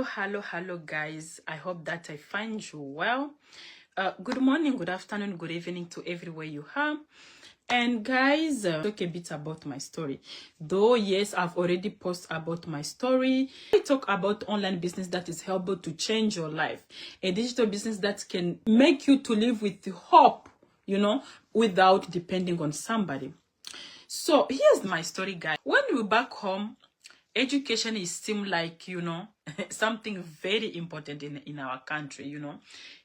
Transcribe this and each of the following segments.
Hello guys. I hope that I find you well. Good morning, good afternoon, good evening to everywhere you are. And guys, talk a bit about my story. Though yes, I've already posted about my story. I talk about online business that is able to change your life, a digital business that can make you to live with hope, without depending on somebody. So here's my story, guys. When we're back home, education is seem like something very important in our country.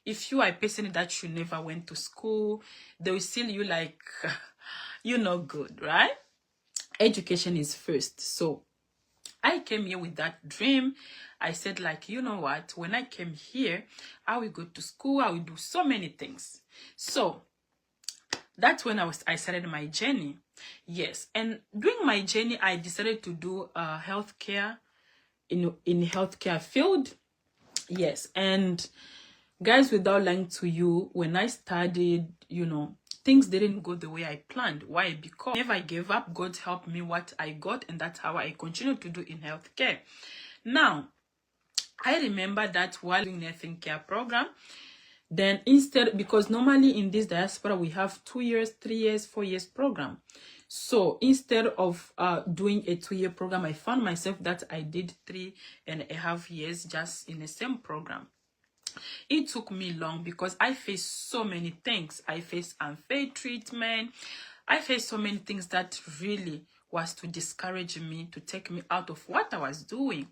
If you are a person that you never went to school, they will see you like you're not good, right? Education is first. So I came here with that dream. I said, like, you know what, when I came here, I will go to school, I will do so many things. So that's when I started my journey. Yes, and during my journey, I decided to do healthcare in healthcare field. Yes, and guys, without lying to you, when I studied, things didn't go the way I planned. Why? Because I never gave up. God helped me what I got, and that's how I continue to do in healthcare. Now, I remember that while doing nursing care program, then instead, because normally in this diaspora, we have 2 years, 3 years, 4 years program. So instead of doing a 2-year program, I found myself that I did 3.5 years just in the same program. It took me long because I faced so many things. I faced unfair treatment. I faced so many things that really was to discourage me, to take me out of what I was doing.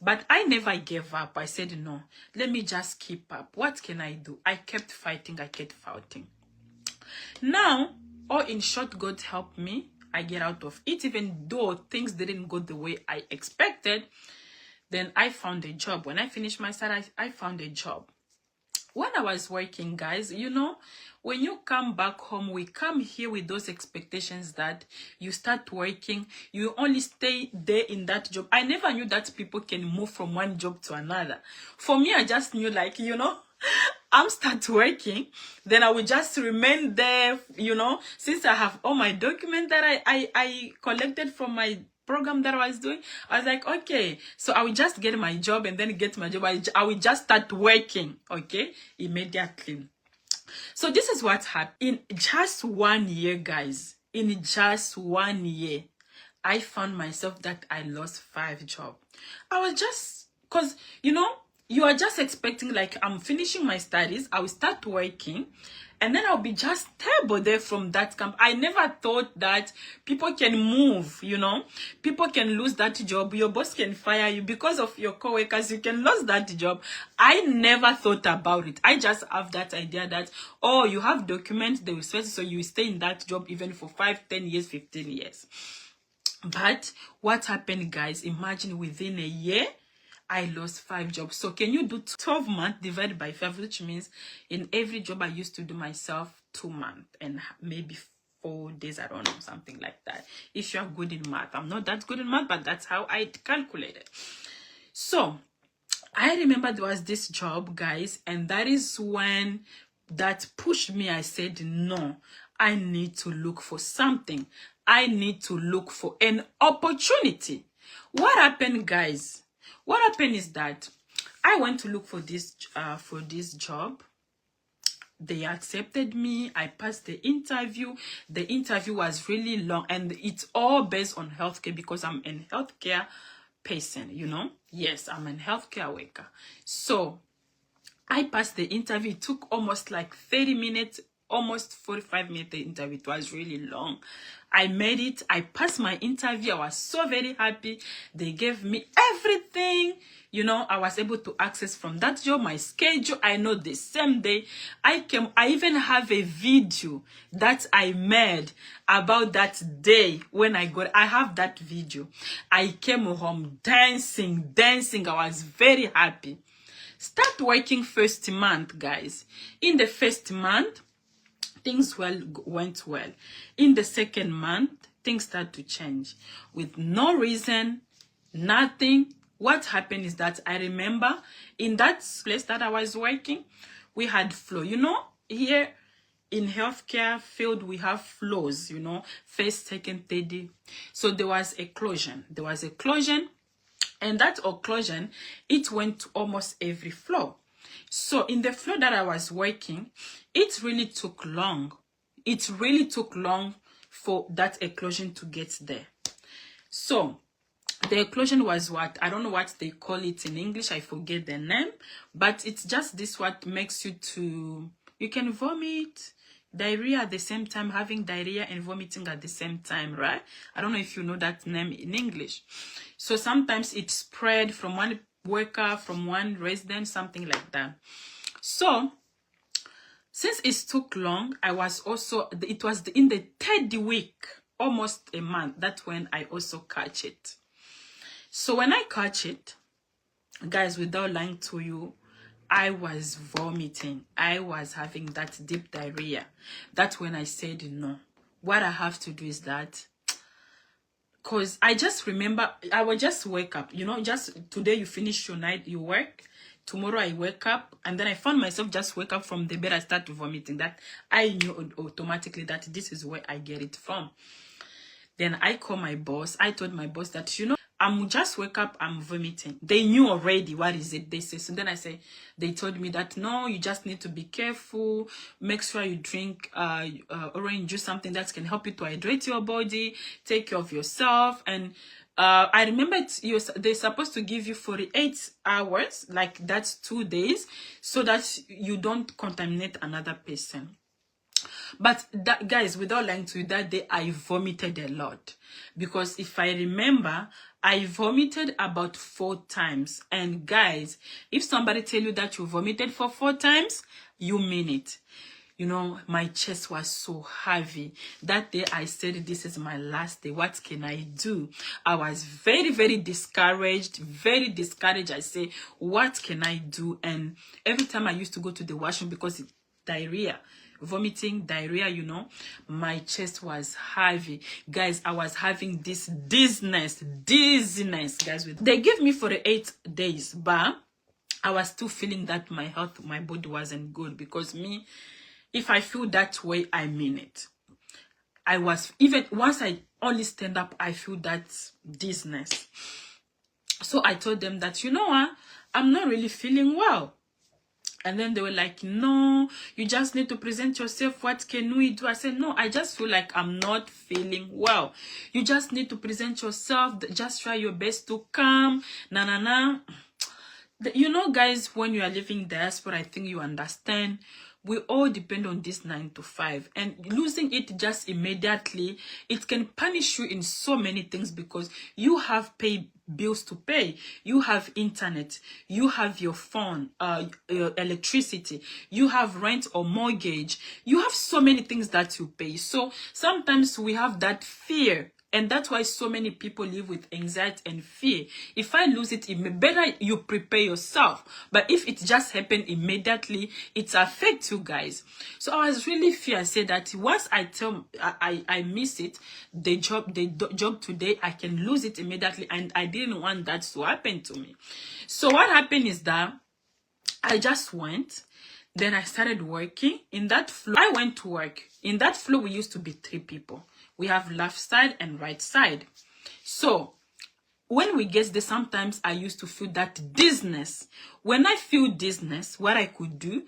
But I never gave up. I said, no, let me just keep up. What can I do? I kept fighting. I kept fighting. Now, in short, God helped me. I get out of it, even though things didn't go the way I expected. Then I found a job. When I finished my study, I found a job. When I was working, guys, when you come back home, we come here with those expectations that you start working, you only stay there in that job. I never knew that people can move from one job to another. For me, I just knew, like, I'm start working, then I will just remain there, since I have all my documents that I collected from my program that I was doing. I was like, okay, so I will just get my job, and then get my job. I will just start working, okay, immediately. So this is what happened. In just 1 year, guys, in just 1 year, I found myself that I lost 5 jobs. I was just, because, you are just expecting, like, I'm finishing my studies, I will start working, and then I'll be just stable there from that camp. I never thought that people can move, People can lose that job. Your boss can fire you because of your coworkers. You can lose that job. I never thought about it. I just have that idea that, oh, you have documents, they will sweat, so you stay in that job even for 5, 10 years, 15 years. But what happened, guys? Imagine within a year, I lost 5 jobs. So can you do 12 months divided by 5, which means in every job I used to do myself 2 months and maybe 4 days, I don't know, something like that. If you are good in math, I'm not that good in math, but that's how I calculated. So I remember there was this job, guys, and that is when that pushed me. I said, no, I need to look for something. I need to look for an opportunity. What happened, guys? What happened is that I went to look for this job. They accepted me. I passed the interview. The interview was really long, and it's all based on healthcare because I'm a healthcare person, Yes, I'm a healthcare worker. So I passed the interview. It took almost like 30 minutes, almost 45 minutes. The interview, it was really long. I made it. I passed my interview. I was so very happy. They gave me everything. I was able to access from that job my schedule. I know the same day I even have a video that I made about that day when I got. I have that video. I came home dancing. I was very happy. Start working first month, guys. In the first month, things went well. In the second month, things start to change with no reason, nothing. What happened is that I remember in that place that I was working, we had flow. Here in healthcare field, we have flows, first, second, third. So there was a closure. And that occlusion, it went to almost every floor. So in the floor that I was working, it really took long. It really took long for that occlusion to get there. So the occlusion was what? I don't know what they call it in English. I forget the name. But it's just this what makes you to... You can vomit, diarrhea at the same time, having diarrhea and vomiting at the same time, right? I don't know if you know that name in English. So sometimes it spread from one worker, from one resident, something like that. So since it took long, I was also, it was in the 3rd week, almost a month, that's when I also catch it. So when I catch it, guys, without lying to you, I was vomiting. I was having that deep diarrhea. That's when I said, no, what I have to do is that, because I just remember, I will just wake up, you know, just today you finish your night, you work, tomorrow I wake up, and then I found myself just wake up from the bed, I start vomiting. That I knew automatically that this is where I get it from. Then I call my boss. I told my boss that, you know, I'm just wake up, I'm vomiting. They knew already what is it, they say. So then I say, they told me that, no, you just need to be careful. Make sure you drink orange juice, something that can help you to hydrate your body, take care of yourself. And I remember they're supposed to give you 48 hours, like that's 2 days, so that you don't contaminate another person. But that, guys, without lying to you, that day I vomited a lot. Because if I remember, I vomited about 4 times. And guys, if somebody tell you that you vomited for 4 times, you mean it. You know, my chest was so heavy. That day I said, this is my last day. What can I do? I was very, very discouraged. Very discouraged. I say, what can I do? And every time I used to go to the washroom because it's diarrhea. Vomiting, diarrhea, you know, my chest was heavy. Guys, I was having this dizziness, guys. They gave me 48 days, but I was still feeling that my health, my body wasn't good, because me, if I feel that way, I mean it. I was, even once I only stand up, I feel that dizziness. So I told them that, you know what, I'm not really feeling well. And then they were like, no, you just need to present yourself. What can we do? I said, no, I just feel like I'm not feeling well. You just need to present yourself. Just try your best to come. Na. You know, guys, when you are living diaspora, I think you understand. We all depend on this 9 to 5, and losing it just immediately, it can punish you in so many things, because you have bills to pay, you have internet, you have your phone, your electricity, you have rent or mortgage, you have so many things that you pay. So sometimes we have that fear. And that's why so many people live with anxiety and fear. If I lose it, better you prepare yourself. But if it just happened immediately, it affects you guys. So I was really fear. I said that once I miss it, the job today, I can lose it immediately. And I didn't want that to happen to me. So what happened is that I just went. Then I started working. In that floor, I went to work. In that floor, we used to be 3 people. We have left side and right side. So when we get there, sometimes I used to feel that dizziness. When I feel dizziness, what I could do,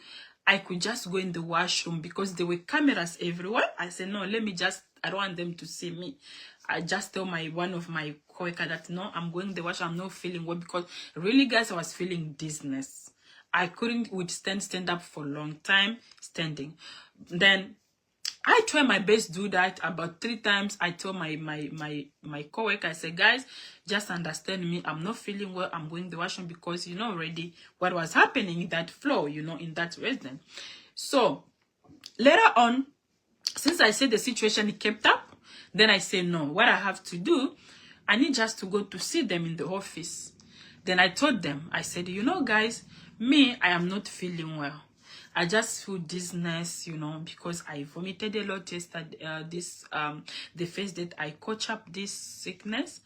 I could just go in the washroom, because there were cameras everywhere. I said, no, let me just, I don't want them to see me. I just tell one of my coworkers that, no, I'm going to the washroom, I'm not feeling well, because really, guys, I was feeling dizziness. I couldn't withstand stand up for a long time standing. Then I try my best to do that about 3 times. I told my coworker, I said, guys, just understand me. I'm not feeling well. I'm going to the washroom, because you know already what was happening in that floor, you know, in that residence. So later on, since I said the situation it kept up, then I said, no, what I have to do, I need just to go to see them in the office. Then I told them, I said, you know, guys, me, I am not feeling well. I just feel dizziness, you know, because I vomited a lot yesterday, the first day I caught up this sickness,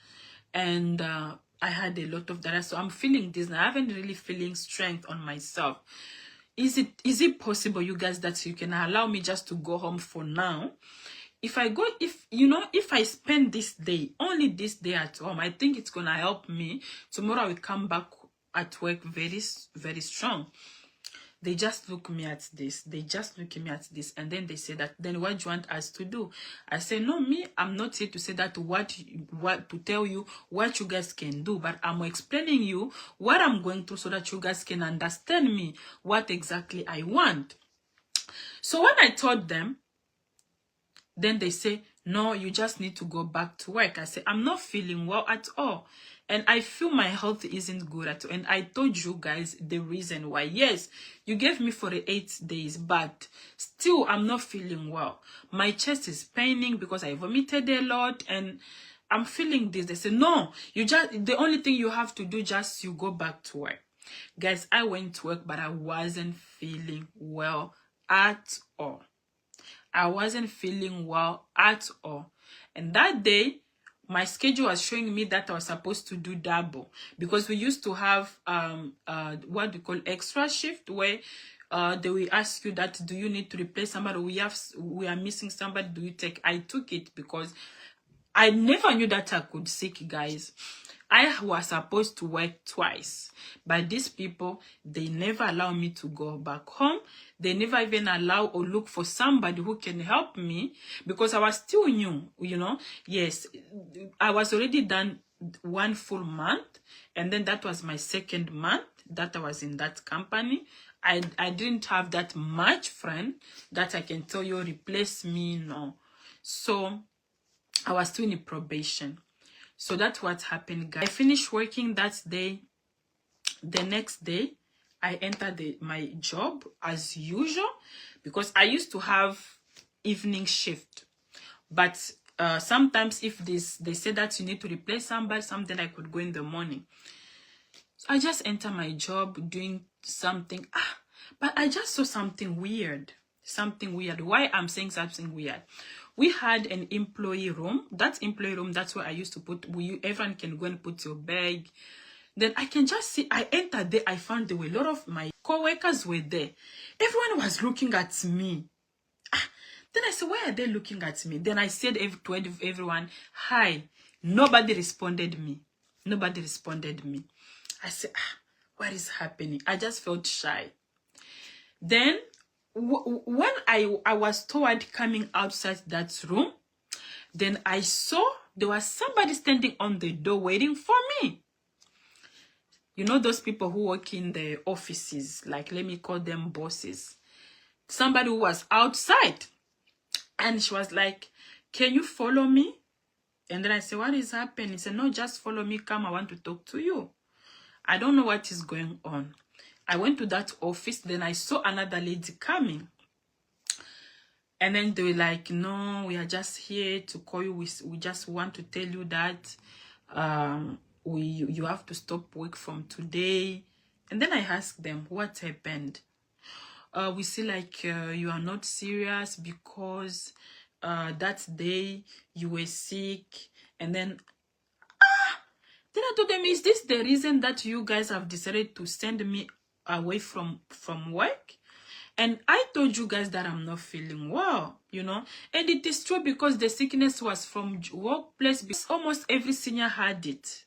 and I had a lot of that. So I'm feeling dizziness. I haven't really feeling strength on myself. Is it possible, you guys, that you can allow me just to go home for now? if I go, if you know, if I spend this day, only this day at home, I think it's gonna help me. Tomorrow I will come back at work very strong. They just look me at this. They just look at me at this, and then they say that, then what do you want us to do? I say, no, me, I'm not here to say that what to tell you what you guys can do, but I'm explaining you what I'm going through so that you guys can understand me, what exactly I want. So when I told them, then they say, no, you just need to go back to work. I say, I'm not feeling well at all. And I feel my health isn't good at all. And I told you guys the reason why. Yes, you gave me 48 days, but still I'm not feeling well. My chest is paining because I vomited a lot and I'm feeling this. They say, no, the only thing you have to do, just you go back to work. Guys, I went to work, but I wasn't feeling well at all. I wasn't feeling well at all. And that day, my schedule was showing me that I was supposed to do double, because we used to have what we call extra shift, where they will ask you that, do you need to replace somebody? We are missing somebody. Do you take? I took it because I never knew that I could sick, guys. I was supposed to work twice, but these people, they never allow me to go back home. They never even allow or look for somebody who can help me, because I was still new, you know. Yes, I was already done 1 full month, and then that was my 2nd month that I was in that company. I didn't have that much friend that I can tell you replace me, no. So I was still in probation. So that's what happened, guys. I finished working that day. The next day, I entered my job as usual, because I used to have evening shift. But sometimes if they say that you need to replace somebody, something, I could go in the morning. So I just enter my job doing something. But I just saw something weird. Something weird. Why I'm saying something weird? We had an employee room. That employee room, that's where I used to put, everyone can go and put your bag. Then I can just see, I entered there, I found there were a lot of my co-workers were there. Everyone was looking at me. Then I said, why are they looking at me? Then I said to everyone, hi. Nobody responded me. Nobody responded me. I said, what is happening? I just felt shy. Then when I was toward coming outside that room, then I saw there was somebody standing on the door waiting for me. You know those people who work in the offices, like, let me call them bosses. Somebody who was outside. And she was like, can you follow me? And then I said, what is happening? He said, no, just follow me. Come, I want to talk to you. I don't know what is going on. I went to that office. Then I saw another lady coming. And then they were like, no, we are just here to call you. We just want to tell you that you have to stop work from today. And then I asked them, what happened? We see like you are not serious because that day you were sick. And then I told them, is this the reason that you guys have decided to send me away from work? And I told you guys that I'm not feeling well, you know. And it is true, because the sickness was from workplace. Because almost every senior had it.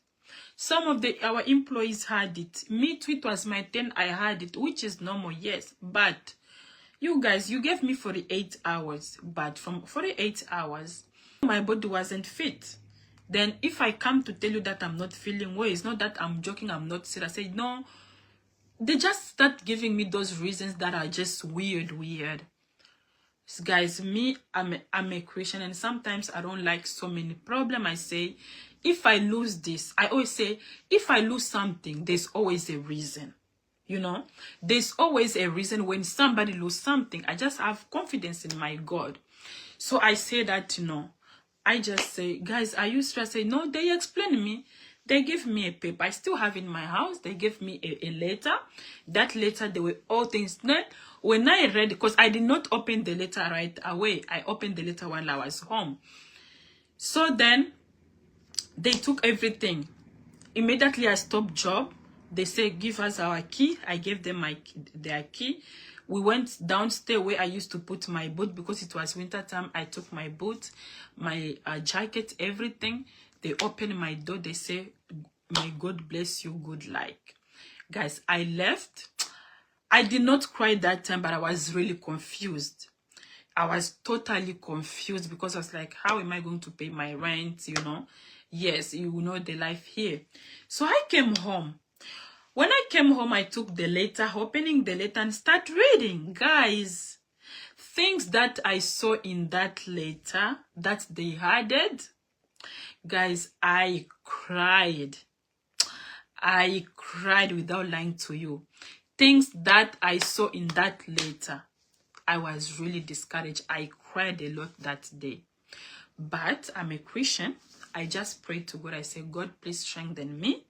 Some of our employees had it. Me too, it was my turn, I had it, which is normal, yes. But you guys, you gave me 48 hours. But from 48 hours, my body wasn't fit. Then if I come to tell you that I'm not feeling well, it's not that I'm joking, I'm not serious. I say, no. They just start giving me those reasons that are just weird. So guys, me, I'm a Christian, and sometimes I don't like so many problems. I say, if I lose this, I always say, if I lose something, there's always a reason. You know, there's always a reason when somebody loses something. I just have confidence in my God. So I say that, you know, I just say, guys, are you stressed? I say, no, they explain me. They gave me a paper. I still have in my house. They gave me a letter. That letter, they were all things. Then when I read, because I did not open the letter right away. I opened the letter while I was home. So then they took everything. Immediately I stopped job. They say, give us our key. I gave them their key. We went downstairs where I used to put my boot because it was winter time. I took my boot, my jacket, everything. They opened my door. They say, may God bless you, good luck. Guys, I left. I did not cry that time, but I was really confused. I was totally confused because I was like, how am I going to pay my rent, you know? Yes, you know the life here. So I came home. When I came home, I took the letter, opening the letter and start reading. Guys, things that I saw in that letter that they added, guys, I cried. I cried without lying to you. Things that I saw in that letter, I was really discouraged. I cried a lot that day. But I'm a Christian. I just prayed to God. I said, God, please strengthen me.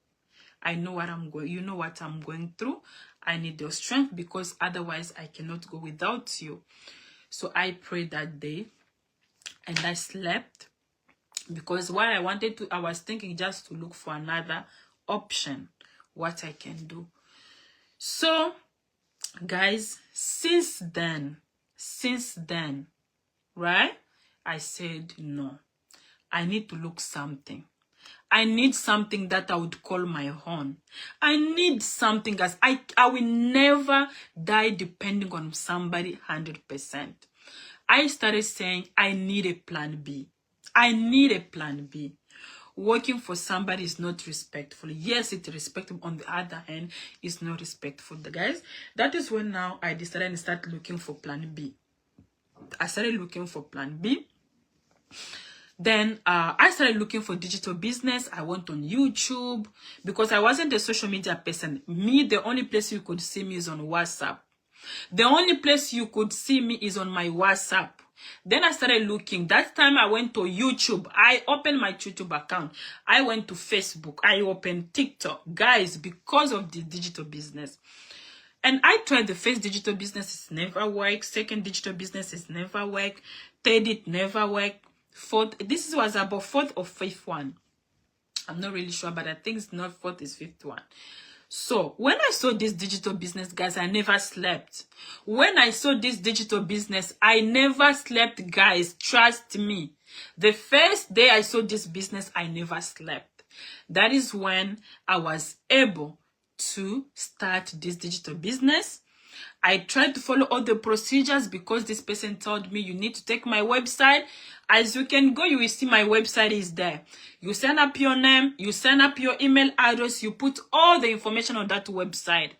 I know what I'm going, you know what I'm going through. I need your strength because otherwise I cannot go without you. So I prayed that day and I slept because while I wanted to, I was thinking just to look for another option, what I can do. So guys, since then, right, I said, no, I need to look something. I need something that I would call my own. I need something, guys. I will never die depending on somebody 100%. I started saying, I need a plan B. I need a plan B. Working for somebody is not respectful. Yes, it's respectful. On the other hand, it's not respectful. Guys, that is when now I decided to start looking for plan B. I started looking for plan B. Then I started looking for digital business. I went on YouTube because I wasn't a social media person. Me, the only place you could see me is on WhatsApp. The only place you could see me is on my WhatsApp. Then I started looking. That time I went to YouTube. I opened my YouTube account. I went to Facebook. I opened TikTok. Guys, because of the digital business. And I tried the first digital business. It never worked. Second digital business, it never worked. Third, it never worked. Fourth, this was about fourth or fifth one. I'm not really sure, but I think it's not fourth, it's fifth one. So when I saw this digital business, guys, I never slept. When I saw this digital business, I never slept, guys. Trust me. The first day I saw this business, I never slept. That is when I was able to start this digital business. I tried to follow all the procedures because this person told me you need to take my website. As you can go, you will see my website is there. You send up your name, you send up your email address, you put all the information on that website.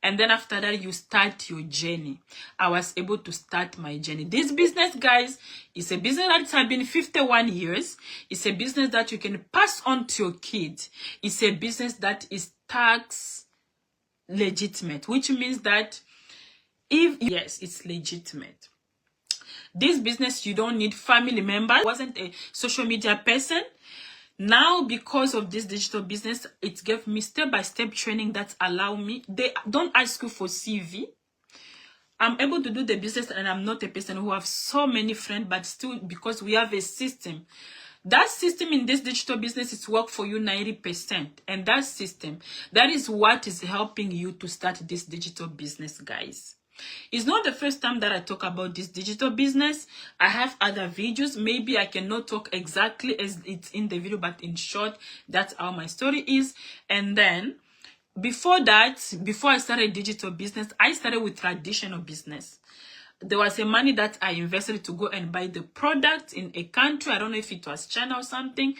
And then after that, you start your journey. I was able to start my journey. This business, guys, is a business that has been 51 years. It's a business that you can pass on to your kids. It's a business that is tax legitimate, which means that yes, it's legitimate. This business, you don't need family members. I wasn't a social media person. Now, because of this digital business, it gave me step-by-step training that allow me. They don't ask you for CV. I'm able to do the business, and I'm not a person who have so many friends, but still, because we have a system. That system in this digital business is work for you 90%. And that system, that is what is helping you to start this digital business, guys. It's not the first time that I talk about this digital business. I have other videos. Maybe I cannot talk exactly as it's in the video, but in short, that's how my story is. And then, before that, before I started digital business, I started with traditional business. There was a money that I invested to go and buy the product in a country. I don't know if it was China or something.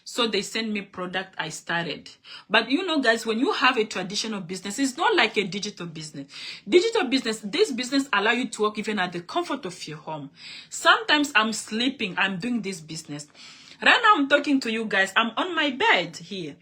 So they sent me product, I started. But you know, guys, when you have a traditional business, it's not like a digital business. Digital business, this business allow you to work even at the comfort of your home. Sometimes I'm sleeping, I'm doing this business. Right now I'm talking to you guys, I'm on my bed here.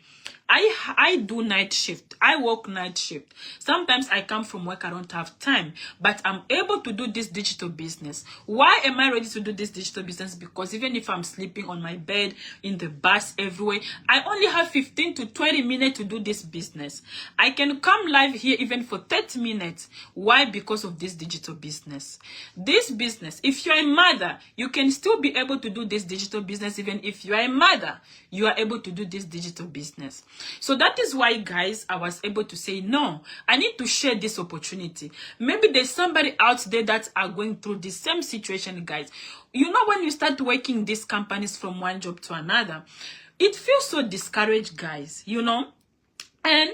I do night shift. I work night shift. Sometimes I come from work, I don't have time. But I'm able to do this digital business. Why am I ready to do this digital business? Because even if I'm sleeping on my bed, in the bus, everywhere, I only have 15 to 20 minutes to do this business. I can come live here even for 30 minutes. Why? Because of this digital business. This business, if you're a mother, you can still be able to do this digital business. Even if you are a mother, you are able to do this digital business. So that is why, guys, I was able to say, no, I need to share this opportunity. Maybe there's somebody out there that are going through the same situation, guys. You know, when you start working these companies from one job to another, it feels so discouraged, guys, you know. And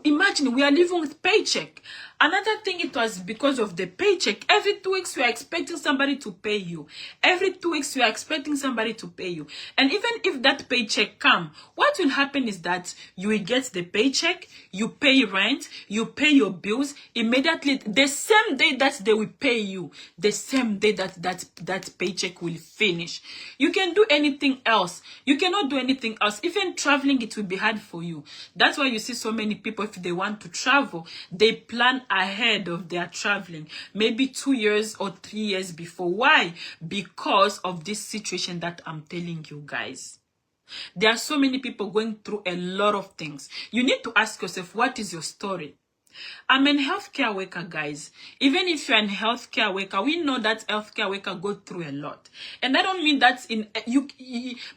imagine we are living with paycheck. Another thing, it was because of the paycheck. Every 2 weeks we are expecting somebody to pay you. Every 2 weeks we are expecting somebody to pay you. And even if that paycheck come, what will happen is that you will get the paycheck, you pay rent, you pay your bills immediately. The same day that they will pay you, the same day that paycheck will finish. You can do anything else. You cannot do anything else. Even traveling, it will be hard for you. That's why you see so many people, if they want to travel, they plan ahead of their traveling, maybe 2 years or 3 years before. Why? Because of this situation that I'm telling you, guys. There are so many people going through a lot of things. You need to ask yourself, what is your story? I'm a healthcare worker, guys. Even if you're a healthcare worker, we know that healthcare worker go through a lot. And I don't mean that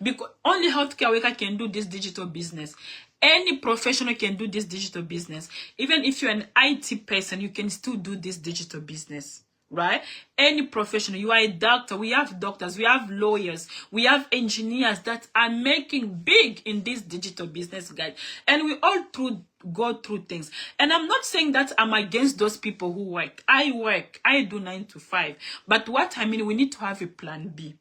because only healthcare worker can do this digital business. Any professional can do this digital business. Even if you're an IT person, you can still do this digital business, right? Any professional. You are a doctor. We have doctors. We have lawyers. We have engineers that are making big in this digital business, guys. And we all go through things. And I'm not saying that I'm against those people who work. I work. I do 9 to 5. But what I mean, we need to have a plan B.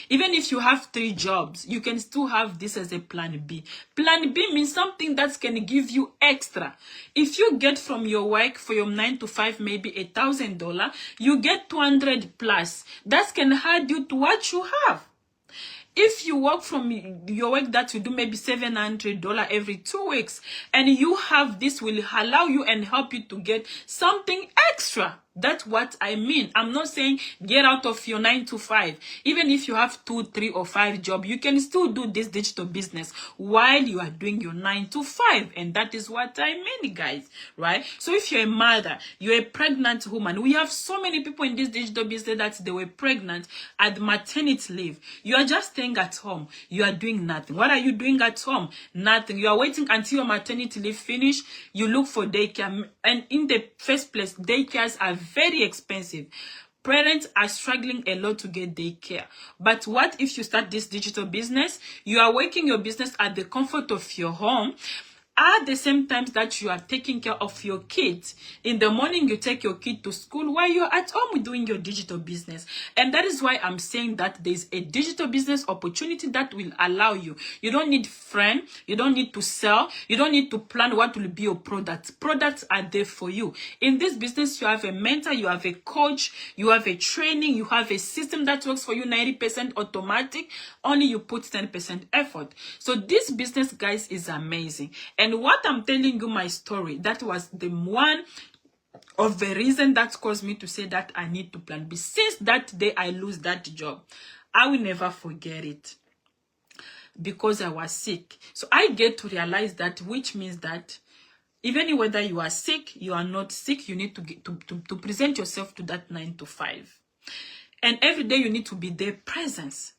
Even if you have 3 jobs, you can still have this as a plan B. Plan B means something that can give you extra. If you get from your work for your 9 to 5, maybe $1,000, you get 200 plus. That can add you to what you have. If you work from your work that you do maybe $700 every 2 weeks, and you have this, will allow you and help you to get something extra. That's what I mean. I'm not saying get out of your 9 to 5. Even if you have 2, 3, or 5 jobs, you can still do this digital business while you are doing your 9 to 5. And that is what I mean, guys, right? So if you're a mother, you're a pregnant woman, we have so many people in this digital business that they were pregnant at maternity leave. You are just staying at home. You are doing nothing. What are you doing at home? Nothing. You are waiting until your maternity leave finish. You look for daycare. And in the first place, daycares are very expensive. Parents are struggling a lot to get daycare. But what if you start this digital business? You are working your business at the comfort of your home, at the same time that you are taking care of your kids. In the morning, you take your kid to school while you're at home doing your digital business. And that is why I'm saying that there's a digital business opportunity that will allow you. You don't need friend. You don't need to sell. You don't need to plan what will be your products. Products are there for you. In this business, you have a mentor, you have a coach, you have a training, you have a system that works for you 90% automatic. Only you put 10% effort. So this business, guys, is amazing. And what I'm telling you, my story, that was the one of the reason that caused me to say that I need to plan B. Since that day I lose that job, I will never forget it, because I was sick. So I get to realize that, which means that even whether you are sick, you are not sick, you need to get to present yourself to that 9 to 5. And every day you need to be there, presence.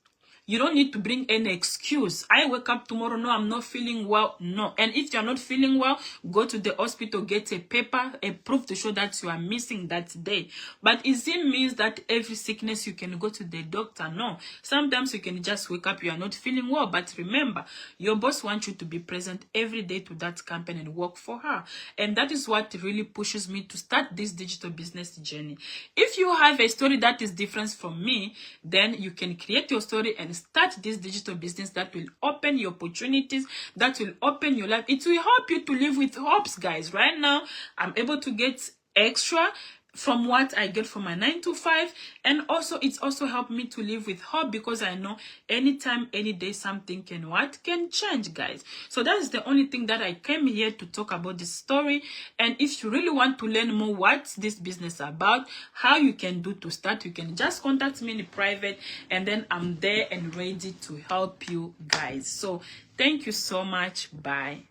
You don't need to bring any excuse. I wake up tomorrow, no, I'm not feeling well. No. And if you're not feeling well, go to the hospital, get a paper, a proof to show that you are missing that day. But it means that every sickness you can go to the doctor. No. Sometimes you can just wake up, you are not feeling well. But remember, your boss wants you to be present every day to that company and work for her. And that is what really pushes me to start this digital business journey. If you have a story that is different from me, then you can create your story and start this digital business that will open your opportunities, that will open your life. It will help you to live with hopes, guys. Right now, I'm able to get extra from what I get from my 9 to 5, and also it's also helped me to live with hope, because I know anytime, any day, something can change, guys. So that is the only thing that I came here to talk about this story. And if you really want to learn more what's this business about, how you can do to start, you can just contact me in private, and then I'm there and ready to help you, guys. So thank you so much. Bye.